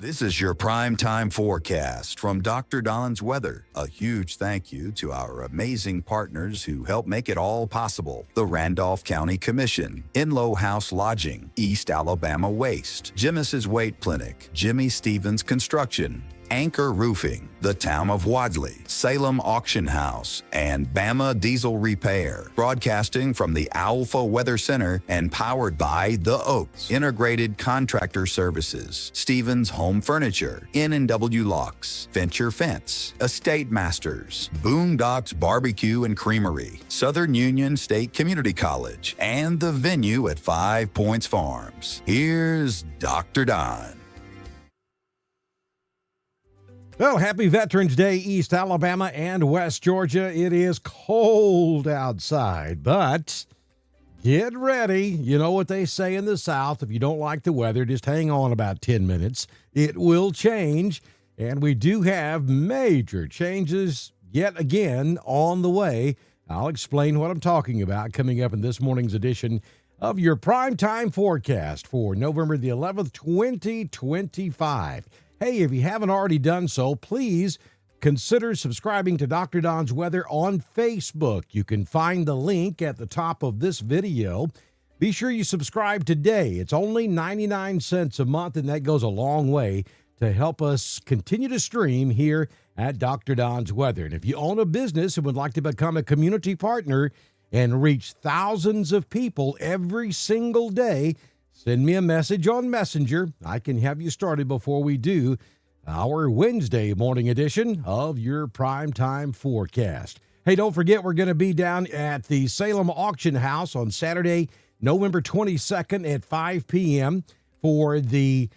This is your primetime forecast from Dr. Don's Weather. A huge thank you to our amazing partners who help make it all possible. The Randolph County Commission, Inlow House Lodging, East Alabama Waste, Jimis's Weight Clinic, Jimmy Stevens Construction, Anchor Roofing, the Town of Wadley, Salem Auction House, and Bama Diesel Repair. Broadcasting from the Alpha Weather Center and powered by The Oaks, Integrated Contractor Services, Stevens Home Furniture, N&W Locks, Venture Fence, Estate Masters, Boondocks Barbecue and Creamery, Southern Union State Community College, and the venue at 5 Points Farms. Here's Dr. Don. Well, happy Veterans Day, East Alabama and West Georgia. It is cold outside, but get ready. You know what they say in the South. If you don't like the weather, just hang on about 10 minutes. It will change, and we do have major changes yet again on the way. I'll explain what I'm talking about coming up in this morning's edition of your primetime forecast for November the 11th, 2025. Hey, if you haven't already done so, please consider subscribing to Dr. Don's Weather on Facebook. You can find the link at the top of this video. Be sure you subscribe today. It's only 99 cents a month, and that goes a long way to help us continue to stream here at Dr. Don's Weather. And if you own a business and would like to become a community partner and reach thousands of people every single day, send me a message on Messenger. I can have you started before we do our Wednesday morning edition of your primetime forecast. Hey, don't forget we're going to be down at the Salem Auction House on Saturday, November 22nd at 5 p.m. for the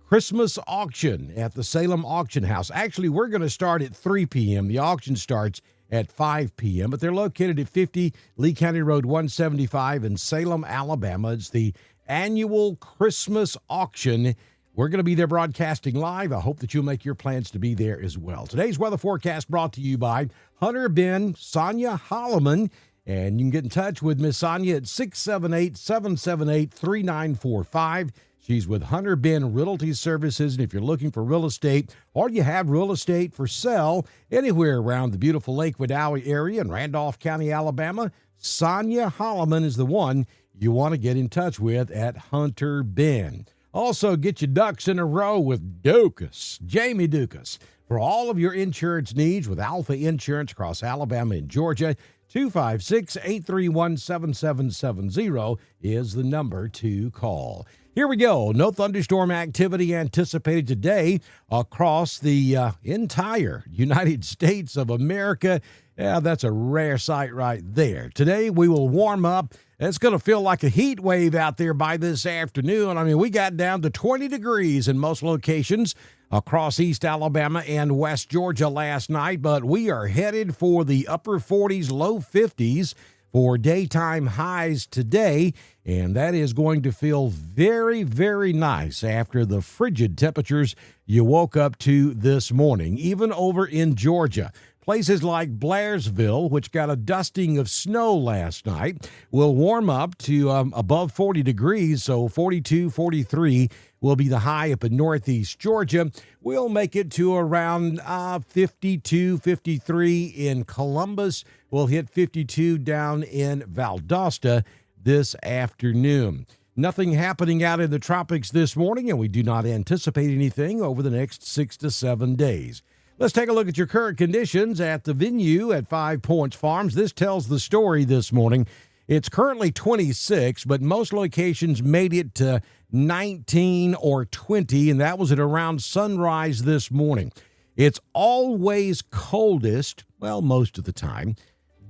Christmas auction at the Salem Auction House. Actually, we're going to start at 3 p.m. The auction starts at 5 p.m., but they're located at 50 Lee County Road 175 in Salem, Alabama. It's the annual Christmas auction. We're going to be there broadcasting live. I hope that you'll make your plans to be there as well. Today's weather forecast brought to you by Hunter Ben, Sonja Hollomon, and you can get in touch with Miss Sonja at 678-778-3945. She's with Hunter Ben Realty Services, and if you're looking for real estate or you have real estate for sale anywhere around the beautiful Lake Wedowee area in Randolph County, Alabama, Sonja Hollomon is the one you want to get in touch with at Hunter Ben. Also, get your ducks in a row with Dukas, Jamie Dukas. For all of your insurance needs with Alpha Insurance across Alabama and Georgia, 256-831-7770 is the number to call. Here we go. No thunderstorm activity anticipated today across the entire United States of America. Yeah, that's a rare sight right there. Today, we will warm up. It's going to feel like a heat wave out there by this afternoon. I mean, we got down to 20 degrees in most locations across East Alabama and West Georgia last night, but we are headed for the upper 40s, low 50s for daytime highs today, and that is going to feel very, very nice after the frigid temperatures you woke up to this morning, even over in Georgia. Places like Blairsville, which got a dusting of snow last night, will warm up to above 40 degrees, so 42, 43 will be the high up in northeast Georgia. We'll make it to around 52, 53 in Columbus. We'll hit 52 down in Valdosta this afternoon. Nothing happening out in the tropics this morning, and we do not anticipate anything over the next 6 to 7 days. Let's take a look at your current conditions at the venue at 5 Points Farms. This tells the story this morning. It's currently 26, but most locations made it to 19 or 20, and that was at around sunrise this morning. It's always coldest, well, most of the time,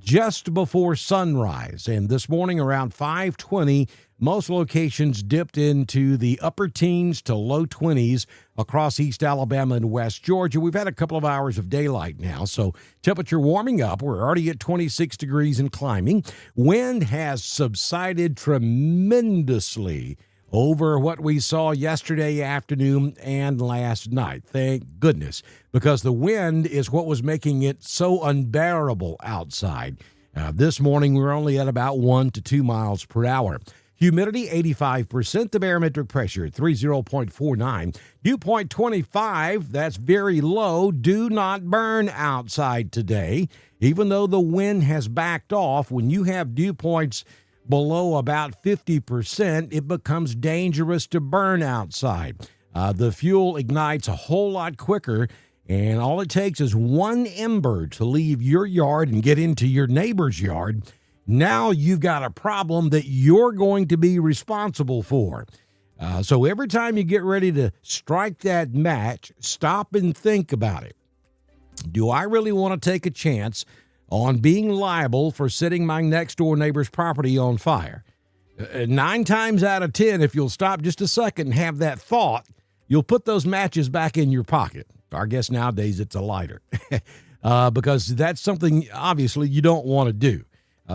just before sunrise. And this morning around 5:20, most locations dipped into the upper teens to low 20s across East Alabama and West Georgia. We've had a couple of hours of daylight now, so temperature warming up. We're already at 26 degrees and climbing. Wind has subsided tremendously over what we saw yesterday afternoon and last night. Thank goodness, because the wind is what was making it so unbearable outside. This morning, we're only at about 1 to 2 miles per hour. Humidity 85%, the barometric pressure 30.49. Dew point 25, that's very low. Do not burn outside today. Even though the wind has backed off, when you have dew points below about 50%, it becomes dangerous to burn outside. The fuel ignites a whole lot quicker, and all it takes is one ember to leave your yard and get into your neighbor's yard. Now you've got a problem that you're going to be responsible for. So every time you get ready to strike that match, stop and think about it. Do I really want to take a chance on being liable for setting my next door neighbor's property on fire? 9 times out of 10, if you'll stop just a second and have that thought, you'll put those matches back in your pocket. I guess nowadays it's a lighter because that's something obviously you don't want to do.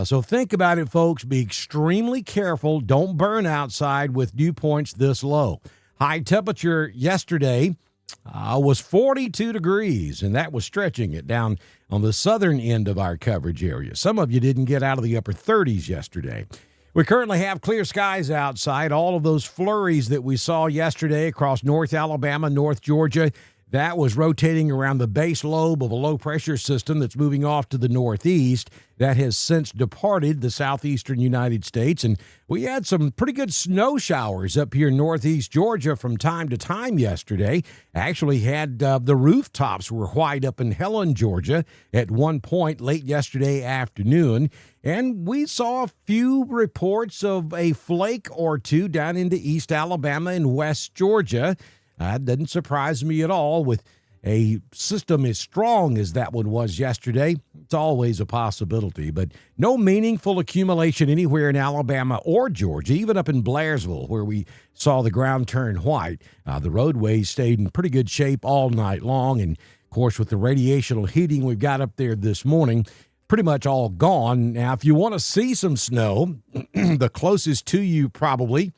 So think about it, folks. Be extremely careful. Don't burn outside with dew points this low. High temperature yesterday was 42 degrees, and that was stretching it down on the southern end of our coverage area. Some of you didn't get out of the upper 30s yesterday. We currently have clear skies outside. All of those flurries that we saw yesterday across North Alabama, North Georgia, that was rotating around the base lobe of a low-pressure system that's moving off to the northeast. That has since departed the southeastern United States, and we had some pretty good snow showers up here in northeast Georgia from time to time yesterday. Actually had the rooftops were white up in Helen, Georgia at one point late yesterday afternoon, and we saw a few reports of a flake or two down into East Alabama and West Georgia. That doesn't surprise me at all with a system as strong as that one was yesterday. It's always a possibility, but no meaningful accumulation anywhere in Alabama or Georgia, even up in Blairsville where we saw the ground turn white. The roadways stayed in pretty good shape all night long, and of course with the radiational heating we've got up there this morning, pretty much all gone. Now, if you want to see some snow, the closest to you probably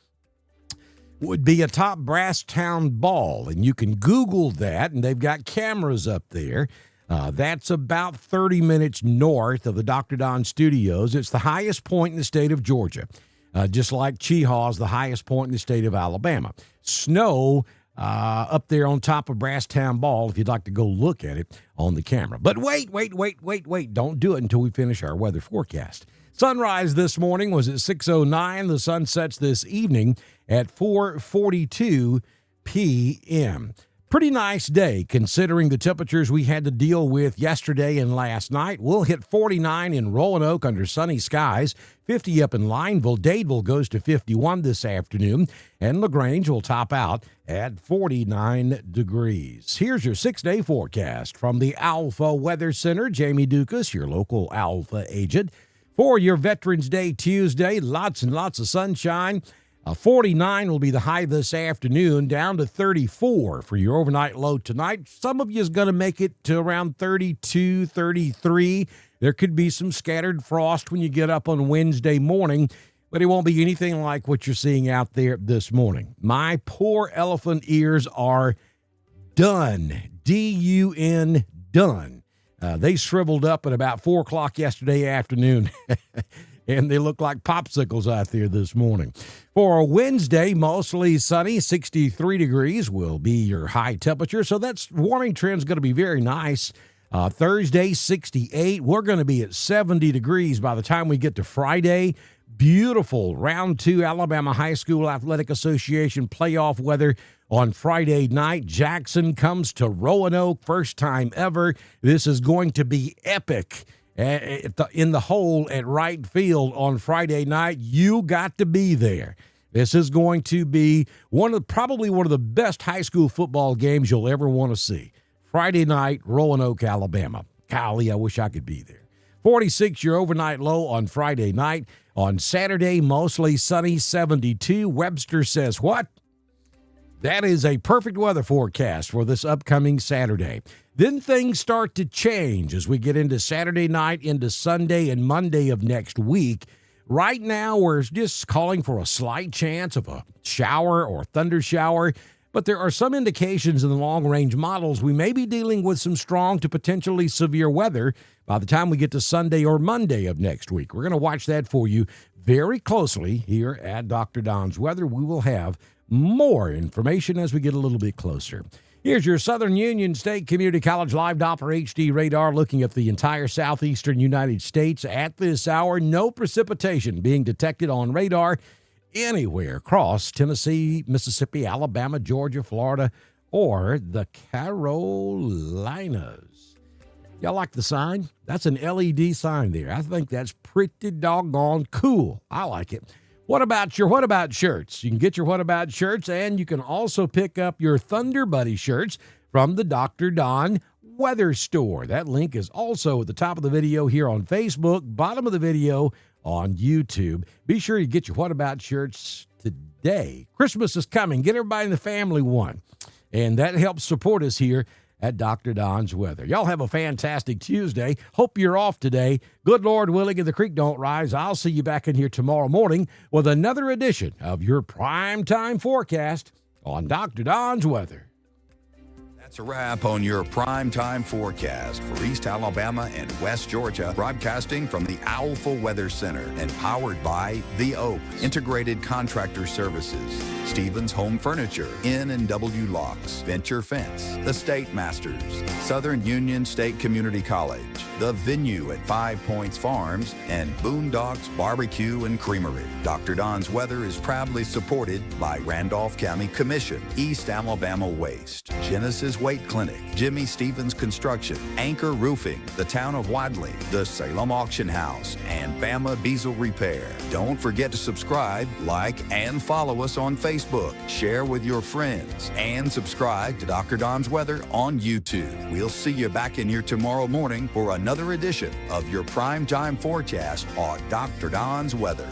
would be atop Brasstown Ball, and you can Google that, and they've got cameras up there. That's about 30 minutes north of the Dr. Don Studios. It's the highest point in the state of Georgia, just like Cheehaw is the highest point in the state of Alabama. Snow up there on top of Brasstown Ball, if you'd like to go look at it on the camera. But wait. Don't do it until we finish our weather forecast. Sunrise this morning was at 6:09. The sun sets this evening at 4:42 p.m. Pretty nice day considering the temperatures we had to deal with yesterday and last night. We'll hit 49 in Roanoke under sunny skies, 50 up in Lineville. Dadeville goes to 51 this afternoon, and LaGrange will top out at 49 degrees. Here's your 6-day forecast from the Alpha Weather Center. Jamie Dukas, your local Alpha agent. For your Veterans Day Tuesday, lots and lots of sunshine. 49 will be the high this afternoon, down to 34 for your overnight low tonight. Some of you is going to make it to around 32, 33. There could be some scattered frost when you get up on Wednesday morning, but it won't be anything like what you're seeing out there this morning. My poor elephant ears are done. D-U-N, done. They shriveled up at about 4 o'clock yesterday afternoon, and they look like popsicles out there this morning. For Wednesday, mostly sunny, 63 degrees will be your high temperature, so that warming trend is going to be very nice. Thursday, 68. We're going to be at 70 degrees by the time we get to Friday. Beautiful Round 2 Alabama High School Athletic Association playoff weather on Friday night. Jackson comes to Roanoke, first time ever. This is going to be epic in the hole at right field on Friday night. You got to be there. This is going to be probably one of the best high school football games you'll ever want to see. Friday night, Roanoke, Alabama. Golly, I wish I could be there. 46 your overnight low on Friday night. On Saturday, mostly sunny, 72. Webster says what? That is a perfect weather forecast for this upcoming Saturday. Then things start to change as we get into Saturday night, into Sunday and Monday of next week. Right now, we're just calling for a slight chance of a shower or thunder shower, but there are some indications in the long-range models we may be dealing with some strong to potentially severe weather by the time we get to Sunday or Monday of next week. We're going to watch that for you very closely here at Dr. Don's Weather. We will have more information as we get a little bit closer. Here's your Southern Union State Community College Live Doppler HD radar looking at the entire southeastern United States at this hour. No precipitation being detected on radar anywhere across Tennessee, Mississippi, Alabama, Georgia, Florida, or the Carolinas. Y'all like the sign? That's an LED sign there. I think that's pretty doggone cool. I like it. What about your What About shirts? You can get your What About shirts, and you can also pick up your Thunder Buddy shirts from the Dr. Don Weather Store. That link is also at the top of the video here on Facebook, bottom of the video on YouTube. Be sure to get your What About shirts today. Christmas is coming. Get everybody in the family one. And that helps support us here at Dr. Don's Weather. Y'all have a fantastic Tuesday. Hope you're off today. Good Lord willing, and the creek don't rise. I'll see you back in here tomorrow morning with another edition of your primetime forecast on Dr. Don's Weather. That's a wrap on your primetime forecast for East Alabama and West Georgia, broadcasting from the Owlful Weather Center and powered by The Oaks, Integrated Contractor Services, Stevens Home Furniture, N&W Locks, Venture Fence, The State Masters, Southern Union State Community College, The Venue at 5 Points Farms, and Boondocks Barbecue and Creamery. Dr. Don's Weather is proudly supported by Randolph County Commission, East Alabama Waste, Genesis Weight Clinic, Jimmy Stevens Construction, Anchor Roofing, the Town of Wadley, the Salem Auction House, and Bama Diesel Repair. Don't forget to subscribe, like, and follow us on Facebook. Share with your friends, and subscribe to Dr. Don's Weather on YouTube. We'll see you back in here tomorrow morning for another edition of your primetime forecast on Dr. Don's Weather.